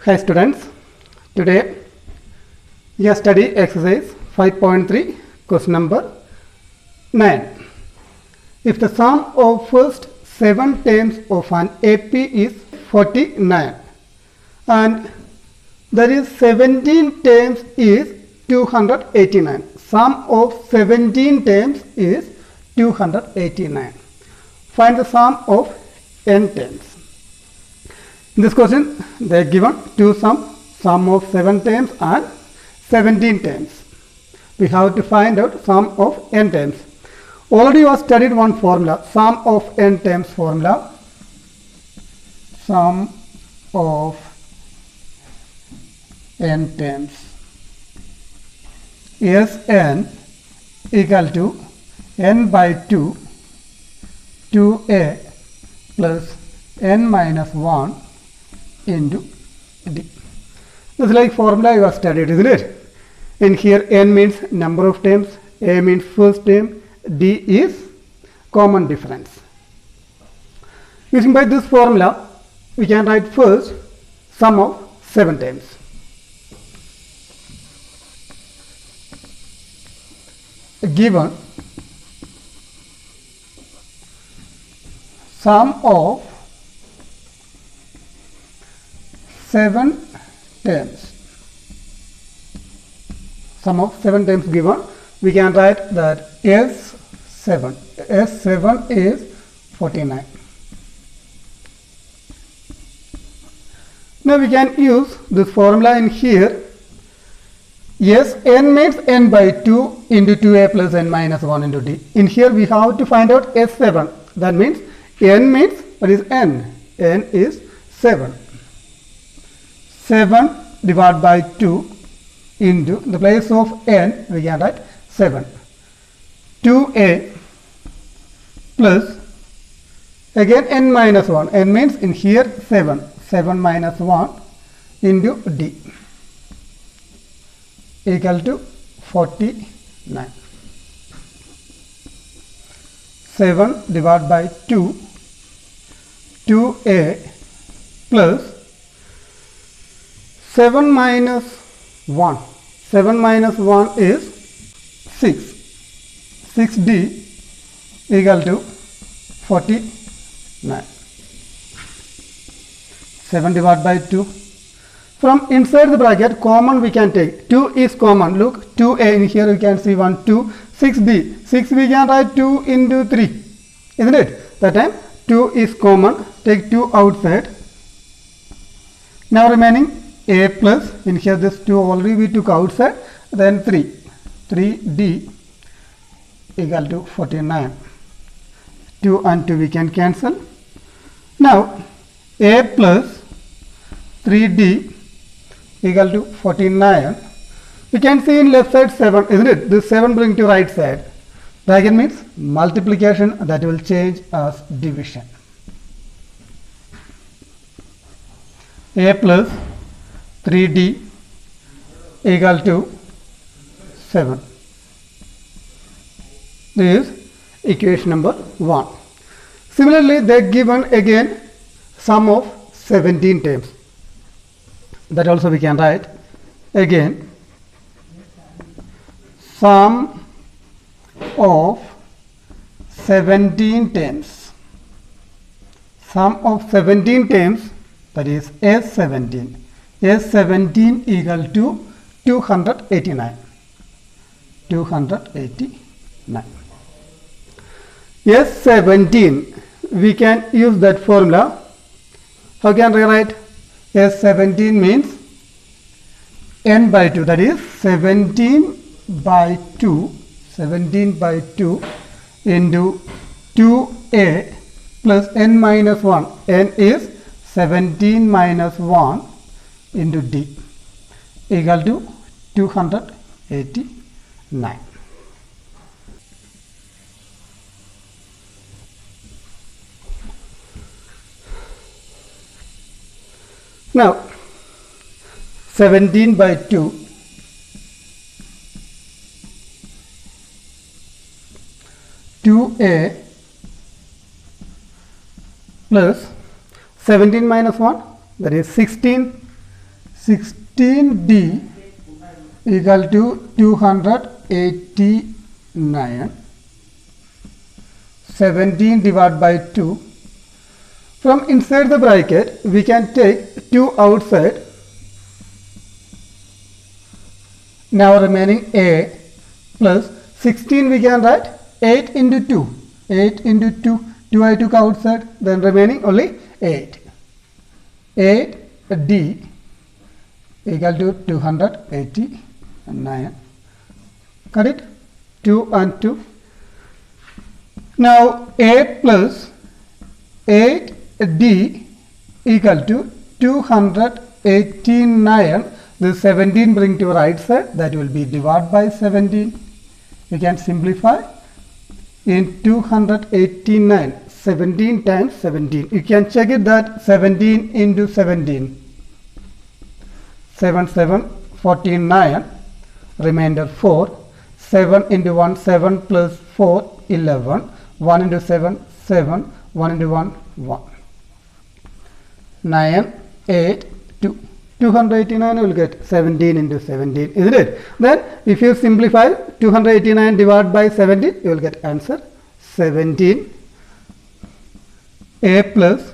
Hi students, today we study exercise 5.3 question number 9. If the sum of first 7 terms of an AP is 49 and there is 17 terms is 289. Sum of 17 terms is 289. Find the sum of n terms. In this question, they are given two sums, sum of 7 terms and 17 terms. We have to find out sum of n terms. Already you have studied one formula, sum of n terms formula. Sum of n terms. Sn equal to n by 2, 2a plus n minus 1 into d. This is like formula you have studied, isn't it? In here n means number of terms, a means first term, d is common difference. Using by this formula, we can write first sum of 7 terms. Given sum of 7 terms. Sum of 7 terms given, we can write that S7. S7 is 49. Now we can use this formula in here. Sn means n by 2 into 2a plus n minus 1 into d. In here we have to find out S7. That means n means, what is n? N is 7. 7 divided by 2 into the place of n we can write 7. 2a plus again n minus 1. N means in here 7. 7 minus 1 into d equal to 49. 7 divided by 2, 2a plus 7 minus 1. 7 minus 1 is 6. 6d equal to 49. 7 divided by 2. From inside the bracket, common we can take. 2 is common. Look, 2a in here you can see 1, 2. 6b. 6 we can write 2 into 3. Isn't it? That time 2 is common. Take 2 outside. Now remaining a plus, in here this 2 already we took outside, then 3. 3d equal to 49. 2 and 2 we can cancel. Now a plus 3d equal to 49. We can see in left side 7, isn't it? This 7 bring to right side. Bracket means multiplication, that will change as division. A plus 3d equal to 7. This is equation number 1. Similarly, they are given again sum of 17 terms. That also we can write again sum of 17 terms. Sum of 17 terms, that is S17. S17 equal to 289. 289. S17, we can use that formula. How can we write? S17 means n by 2, that is 17 by 2, 17 by 2 into 2a plus n minus 1. N is 17 minus 1 into d equal to 289. Now 17 by 2 2a plus 17 minus 1, that is 16, 16d equal to 289. 17 divided by 2. From inside the bracket, we can take 2 outside. Now remaining a plus 16 we can write 8 into 2. 8 into 2. 2 I took outside, then remaining only 8. 8d equal to 289. Got it? 2 and 2. Now 8 plus 8d equal to 289. This 17 bring to right side, that will be divided by 17. We can simplify in 289. 17 times 17. You can check it that 17 into 17. 7 7 49. Remainder 4. 7 into 1 7 plus 4 11. 1 into 7 7. 1 into 1 1. 9 8 2. 289 will get 17 into 17, isn't it? Then if you simplify 289 divided by 17, you will get answer 17. A plus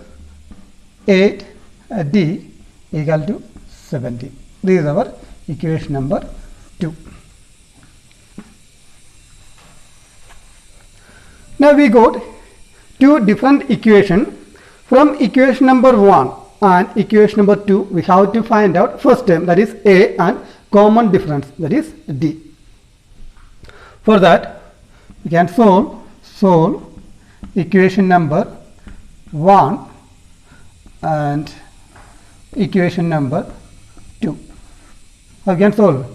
8d equal to 17. This is our equation number 2. Now we got two different equations. From equation number 1 and equation number 2, we have to find out first term, that is a, and common difference, that is d. For that, we can solve equation number 1 and equation number 2. How we can solve?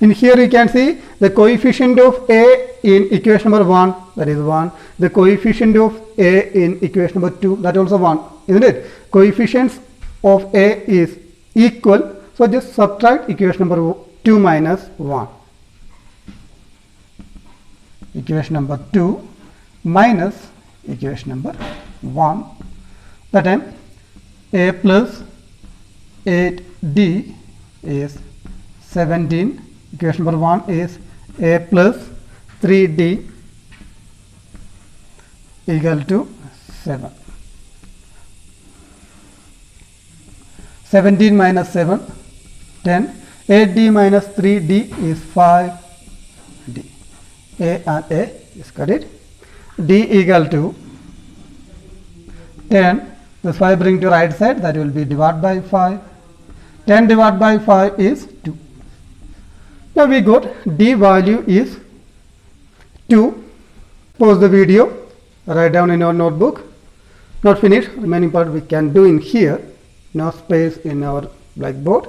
In here you can see the coefficient of a in equation number 1, that is 1. The coefficient of a in equation number 2, that also 1, isn't it? Coefficients of a is equal, so just subtract equation number 2 minus 1. Equation number 2 minus equation number 1. That time a plus 8d is 17. Equation number 1 is a plus 3d equal to 7. 17 minus 7, 10. 8d minus 3d is 5d. A and A is correct. D equal to 10. This 5 bring to right side, that will be divided by 5. 10 divided by 5 is 2. Now we got d value is 2. Pause the video, write down in our notebook. Not finished, remaining part we can do in here. No space in our blackboard.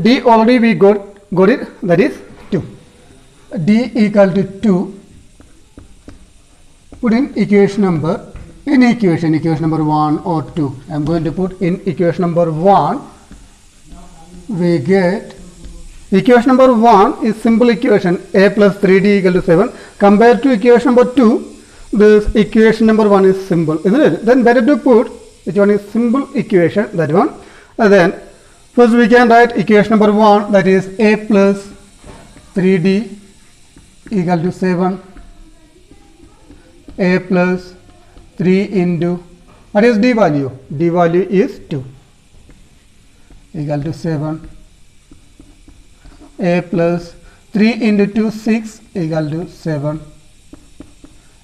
D already we got it, that is 2. D equal to 2. Put in equation number, any equation number 1 or 2. I am going to put in equation number 1. We get equation number 1 is simple equation, a plus 3d equal to 7. Compared to equation number 2, this equation number 1 is simple, isn't it? Then better to put which one is simple equation, that one. And then first we can write equation number 1, that is a plus 3d equal to 7. A plus 3 into, what is d value? D value is 2 equal to 7. A plus 3 into 2, 6 equal to 7.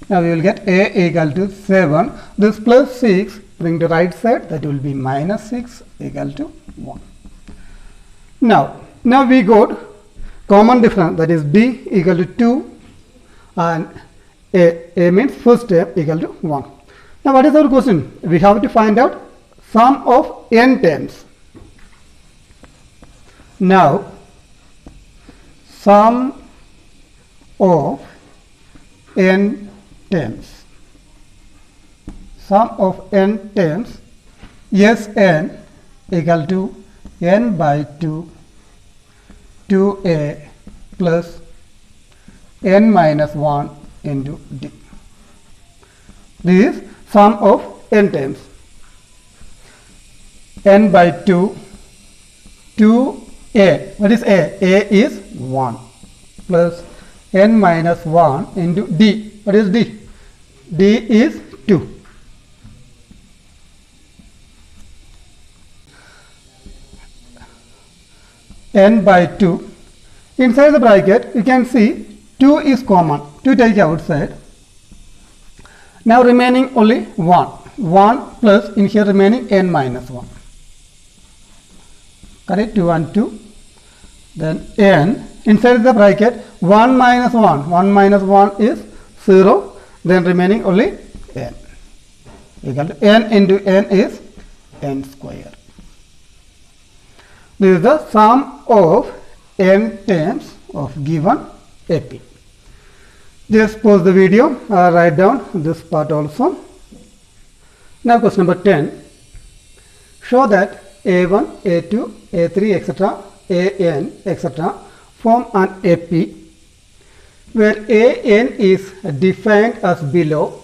Now we will get a equal to 7. This plus 6 bring to right side, that will be minus 6 equal to 1. Now we got common difference, that is d equal to 2 and a means first term equal to 1. Now what is our question? We have to find out sum of n terms. Now sum of n terms. Sum of n terms, Sn equal to n by 2 2a plus n minus 1 into d. This is sum of n terms. N by 2 2a. What is a? A is 1 plus n minus 1 into d. What is d? D is 2. N by 2. Inside the bracket, you can see 2 is common. 2 take outside. Now remaining only 1. 1 plus in here remaining n minus 1. Correct? 2 and 2. Then n. Inside the bracket, 1 minus 1. 1 minus 1 is 0. Then remaining only n. Equal to n into n is n square. This is the sum of n terms of given AP. Just pause the video, write down this part also. Now question number 10. Show that A1, A2, A3, etc., AN, etc. form an AP where AN is defined as below.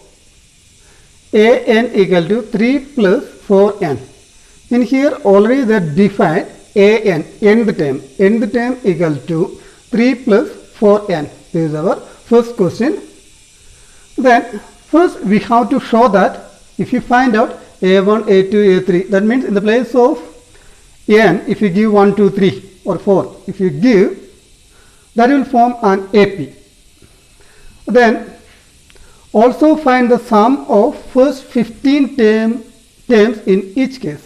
AN equal to 3 plus 4n. In here already they defined AN, nth term equal to 3 plus 4n. This is our first question. Then first we have to show that if you find out A1, A2, A3, that means in the place of n, if you give 1, 2, 3 or 4, if you give, that will form an AP. Then also find the sum of first 15 terms in each case.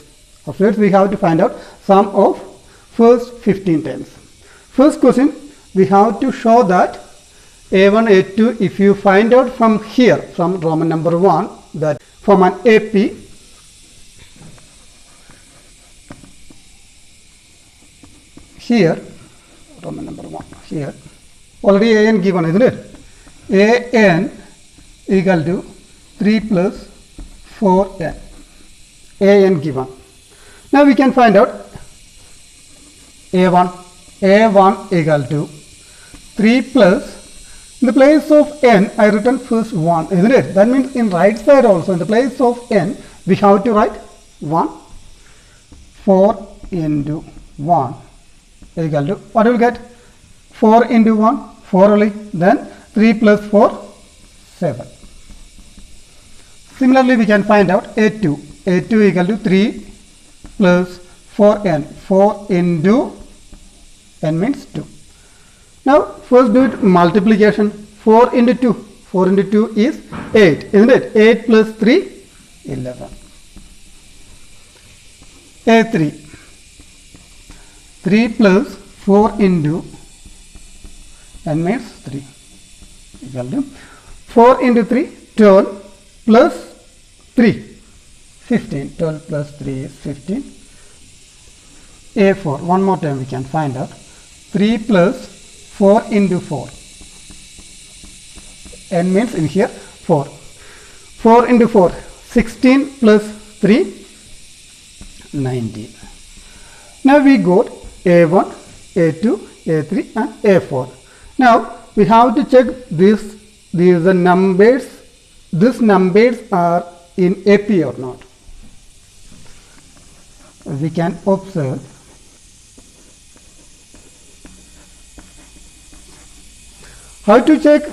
First we have to find out sum of first 15 terms. First question, we have to show that A1, A2, if you find out from here, from Roman number 1, that form an AP. Here, Roman number 1, here, already AN given, isn't it? AN equal to 3 plus 4n. AN given. Now we can find out A1. A1 equal to 3 plus, in the place of n, I written first 1, isn't it? That means in right side also, in the place of n, we have to write 1. 4 into 1 equal to, what will get? 4 into 1, 4 only. Then 3 plus 4, 7. Similarly, we can find out A2. A2 equal to 3 plus 4n. 4 into n means 2. Now, first do it multiplication. 4 into 2. 4 into 2 is 8, isn't it? 8 plus 3, 11. A3. 3 plus 4 into n means 3 equal to 4 into 3, 12 plus 3, 15. 12 plus 3 is 15. A4, one more time we can find out. 3 plus 4 into 4. N means in here 4. 4 into 4, 16 plus 3, 19. Now we got A1, A2, A3 and A4. Now we have to check this. These are numbers. These numbers are in AP or not. We can observe. How to check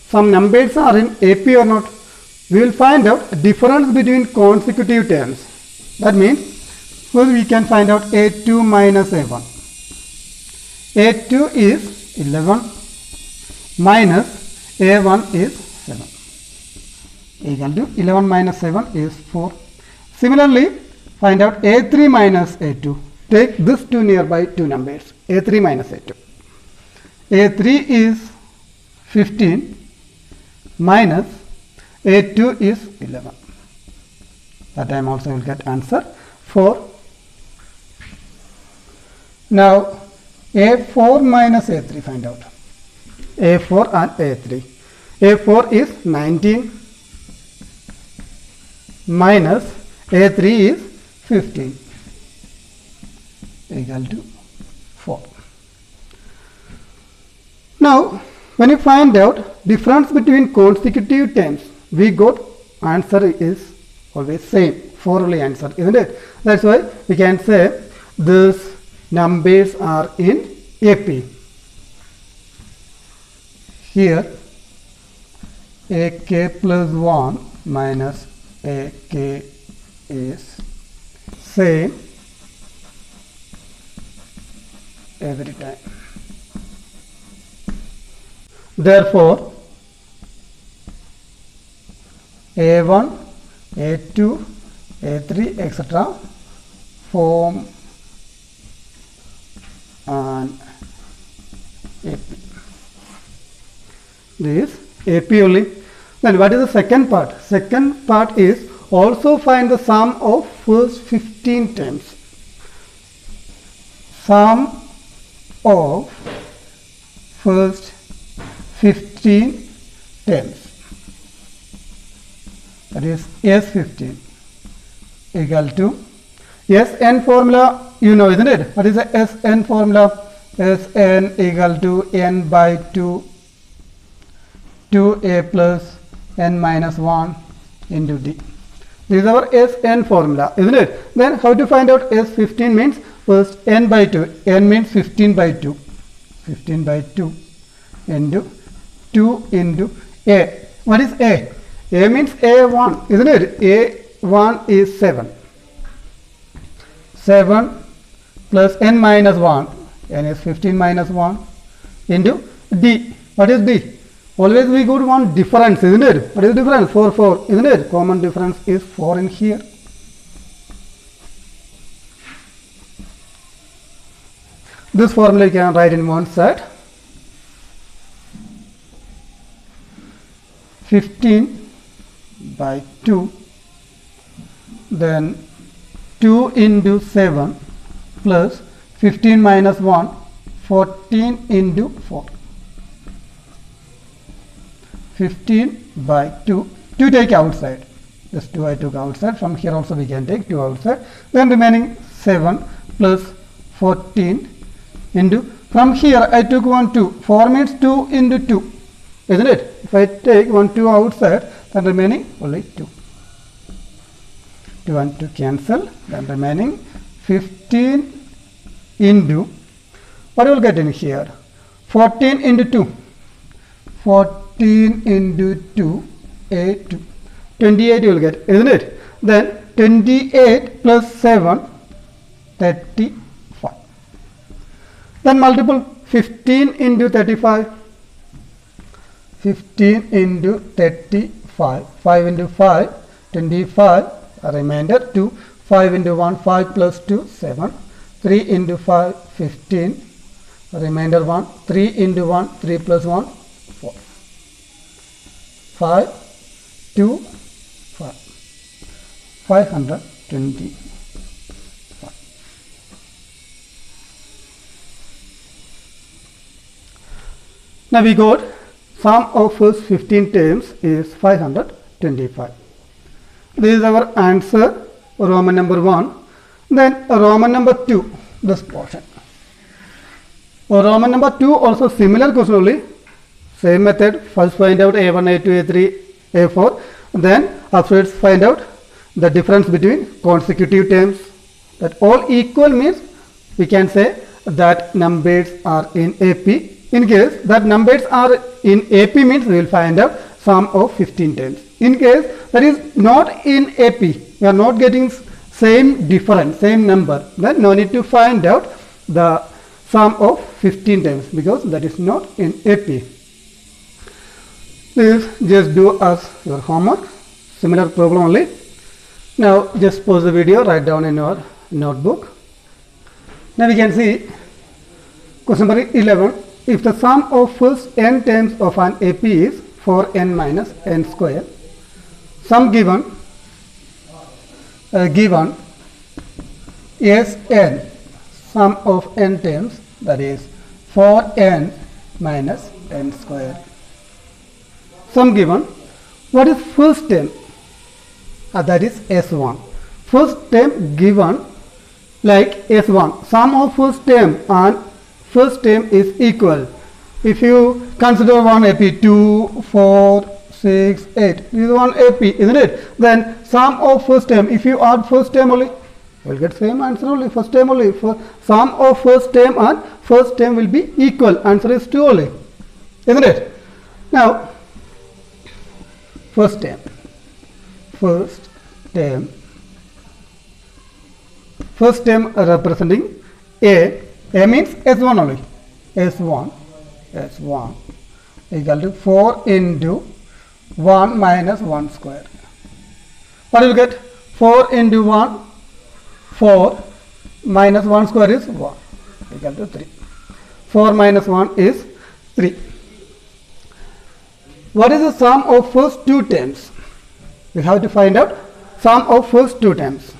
some numbers are in AP or not? We will find out difference between consecutive terms. That means first we can find out A2 minus A1. A2 is 11 minus A1 is 7. Equal to 11 minus 7 is 4. Similarly, find out A3 minus A2. Take these two nearby two numbers. A3 minus A2. A3 is 15 minus A2 is 11. That time also will get answer 4. Now A4 minus A3 find out. A4 and A3. A4 is 19 minus A3 is 15 equal to 4. Now when you find out difference between consecutive terms, we got answer is always same, 4 only answer, isn't it? That's why we can say this numbers are in AP. Here AK plus 1 minus AK is same every time. Therefore, A1, A2, A3, etc. form an AP. This AP only. Then what is the second part? Second part is also find the sum of first 15 terms. Sum of first 15 terms, that is S15 equal to Sn formula, you know, isn't it? What is the Sn formula? Sn equal to n by 2, 2a plus n minus 1 into d. This is our Sn formula, isn't it? Then how to find out S15 means first n by 2. N means 15 by 2. 15 by 2 into 2 into a. What is a? A means A1, isn't it? A1 is 7. 7 plus n minus 1. N is 15 minus 1 into d. What is d? Always we go to one difference, isn't it? What is the difference? 4, 4, isn't it? Common difference is 4 in here. This formula you can write in one side. 15 by 2, then 2 into 7 plus 15 minus 1, 14 into 4. 15 by 2, 2 take outside, this 2 I took outside, from here also we can take 2 outside, then remaining 7 plus 14 into, from here I took 1 2, 4 means 2 into 2, isn't it? If I take 1 2 outside, then remaining only 2. 2 and 2 cancel, then remaining 15 into, what will get in here? 14 into 2. 14 into 2, 8, 28 you will get, isn't it? Then 28 plus 7, 35. Then multiple 15 into 35. 15 into 35. 5 into 5, 25. A remainder 2. 5 into 1, 5 plus 2, 7. 3 into 5, 15. A remainder 1. 3 into 1, 3 plus 1, 4. 5, 2, 5. 520. Now we got sum of first 15 terms is 525. This is our answer, Roman number 1. Then Roman number 2, this portion. Roman number 2 also similar question only. Same method. First find out A1, A2, A3, A4. Then afterwards find out the difference between consecutive terms. That all equal means we can say that numbers are in AP. In case that numbers are in AP means we will find out sum of 15 terms. In case that is not in AP, we are not getting same difference, same number, then no need to find out the sum of 15 terms because that is not in AP. Please just do as your homework, similar problem only. Now just pause the video, write down in your notebook. Now we can see question number 11. If the sum of first n terms of an AP is 4n minus n square, sum given Sn, sum of n terms, that is 4n minus n square. Sum given, what is first term? That is S1. First term given like S1. Sum of first term and first term is equal. If you consider one AP, 2, 4, 6, 8, this is one AP, isn't it? Then sum of first term, if you add first term only, We'll get same answer only, first term only. For sum of first term and first term will be equal. Answer is 2 only, isn't it? Now, first term representing A means S1 only. S1 equal to 4 into 1 minus 1 square. What will get? 4 into 1, 4 minus 1 square is 1 equal to 3. 4 minus 1 is 3. What is the sum of first two terms? We have to find out sum of first two terms.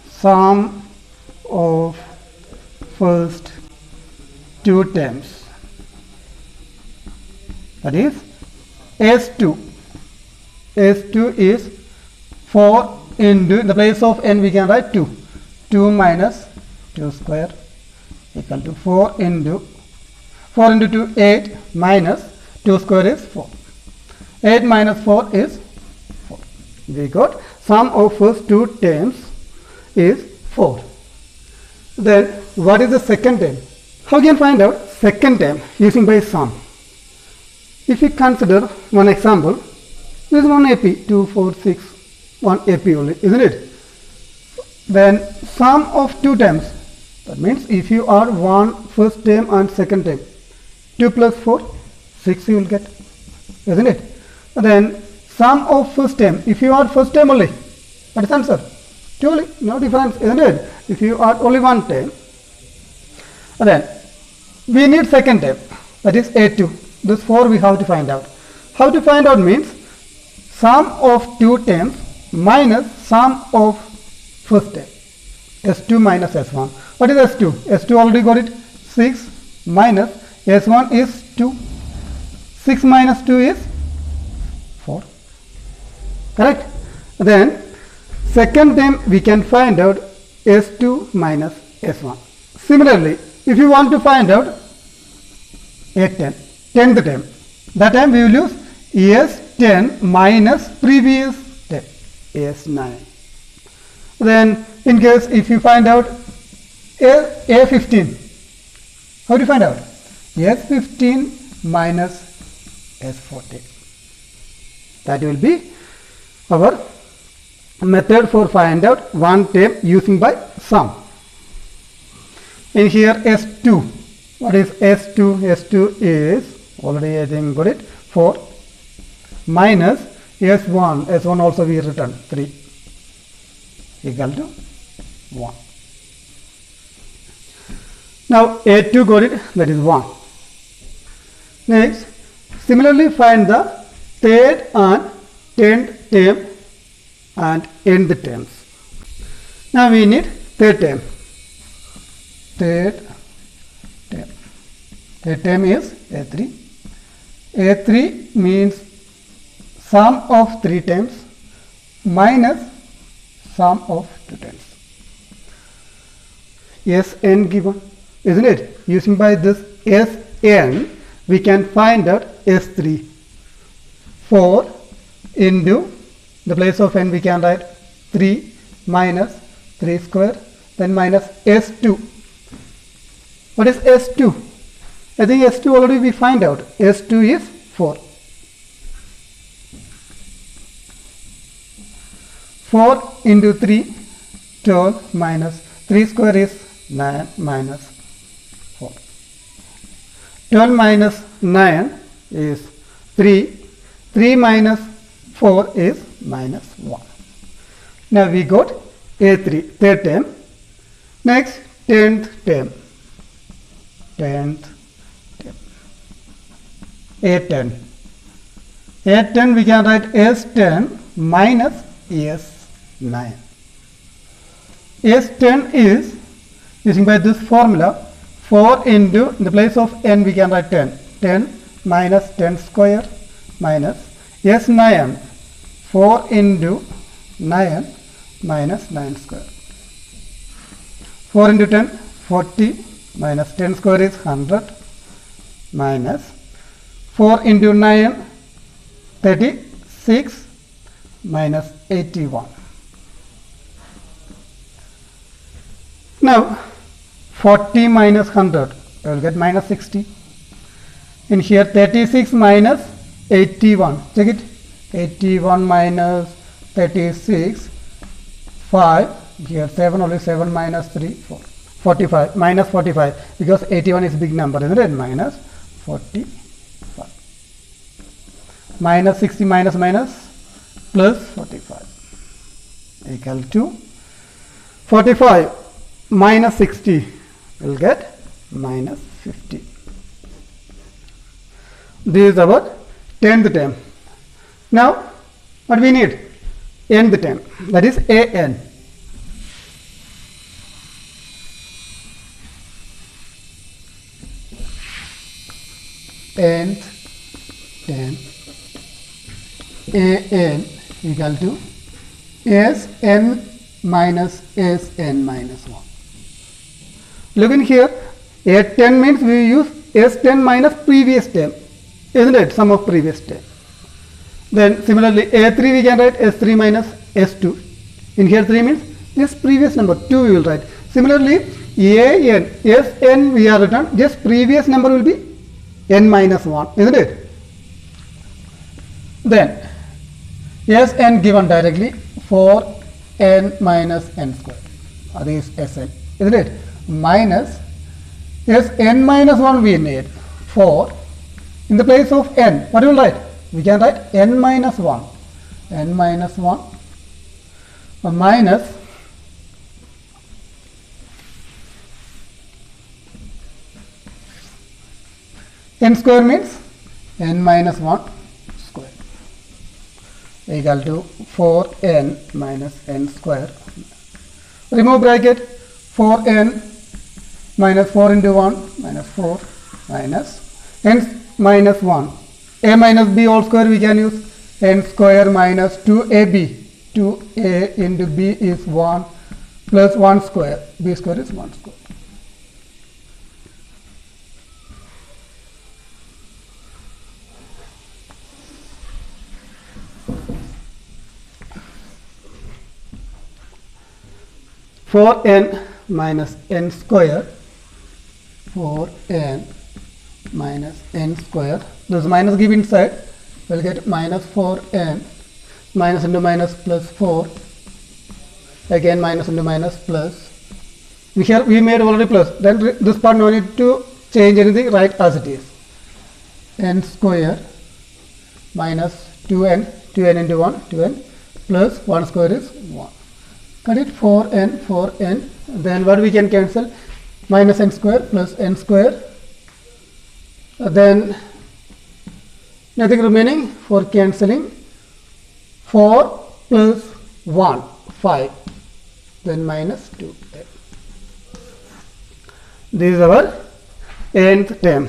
Sum of first two terms, that is S2. S2 is 4 into, in the place of n we can write 2. 2 minus 2 square equal to 4 into 2, 8 minus 2 square is 4. 8 minus 4 is 4. We got sum of first two terms is 4. Then what is the second term? How can you find out second term using by sum? If we consider one example, this is one AP, 2, 4, 6, 1 AP only, isn't it? Then sum of two terms, that means if you add one first term and second term, 2 plus 4, 6 you will get, isn't it? Then sum of first term, if you add first term only, what is the answer? 2 only, no difference, isn't it? If you add only one term, then we need second term, that is A2. This 4 we have to find out. How to find out means sum of two terms minus sum of first term. S2 minus S1. What is S2? S2 already got it. 6 minus S1 is 2. 6 minus 2 is 4. Correct? Then second term we can find out S2 minus S1. Similarly, if you want to find out A10, 10th term, that time we will use S10 minus previous term, S9. Then in case if you find out A15, how do you find out? S15 minus S14. That will be our method for find out one term using by sum. In here S2, what is S2? S2 is already I think got it, 4 minus S1. S1 also we written 3 equal to 1. Now A2 got it, that is 1. Next, similarly find the third and 10th term and nth terms. Now we need third term. Third term is A3. A3 means sum of 3 terms minus sum of 2 terms. Sn given, isn't it? Using by this Sn, we can find out S3. 4 into the place of n we can write 3 minus 3 square, then minus S2. What is S2? I think S2 already we find out. S2 is 4. 4 into 3, 12 minus 3 square is 9 minus 4. 12 minus 9 is 3. 3 minus 4 is minus 1. Now we got A3, third term. Next, 10th term. A10. A10 we can write S10 minus S9. S10 is, using by this formula, 4 into, in the place of n we can write 10. 10 minus 10 square minus S9, 4 into 9 minus 9 square. 4 into 10, 40 minus 10 square is 100 minus 4 into 9, 36 minus 81. Now 40 minus 100, I will get minus 60. In here 36 minus 81, check it, 81 minus 36, 5, here 7, only 7 minus 3, 4, 45, minus 45, because 81 is big number, isn't it? Minus 45, minus 60 minus plus 45, equal to 45 minus 60, will get minus 50. This is our 10th term. Now what we need? Nth term, that is an. Nth term, an equal to Sn minus Sn minus 1. Look in here, A10 means we use S10 minus previous term, isn't it? Sum of previous term. Then similarly A3 we can write S3 minus S2. In here 3 means this previous number, 2 we will write. Similarly An, Sn we are written, just previous number will be n minus 1, isn't it? Then Sn given directly, 4n minus n square, that is Sn, isn't it? Minus Sn minus 1 we need, 4. In the place of n, what we will write? We can write n minus 1, n minus 1 minus n square means n minus 1 square equal to 4n minus n square. Remove bracket, 4n minus 4 into 1 minus 4 minus n minus 1. A minus b whole square we can use, n square minus 2ab, 2a into b is 1 plus 1 square, b square is 1 square. For n minus n square, 4n minus n square, this minus give inside, we'll get minus 4n, minus into minus plus 4, again minus into minus plus. Here we made already plus, then this part no need to change anything, write as it is. N square minus 2n, 2n into 1, 2n plus 1 square is 1. Cut it, 4n, 4n, then what we can cancel? Minus n square plus n square, then nothing remaining for cancelling, 4 plus 1, 5, then minus 2. This is our nth term.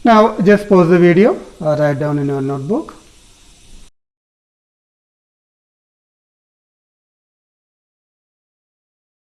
Now just pause the video or write down in your notebook.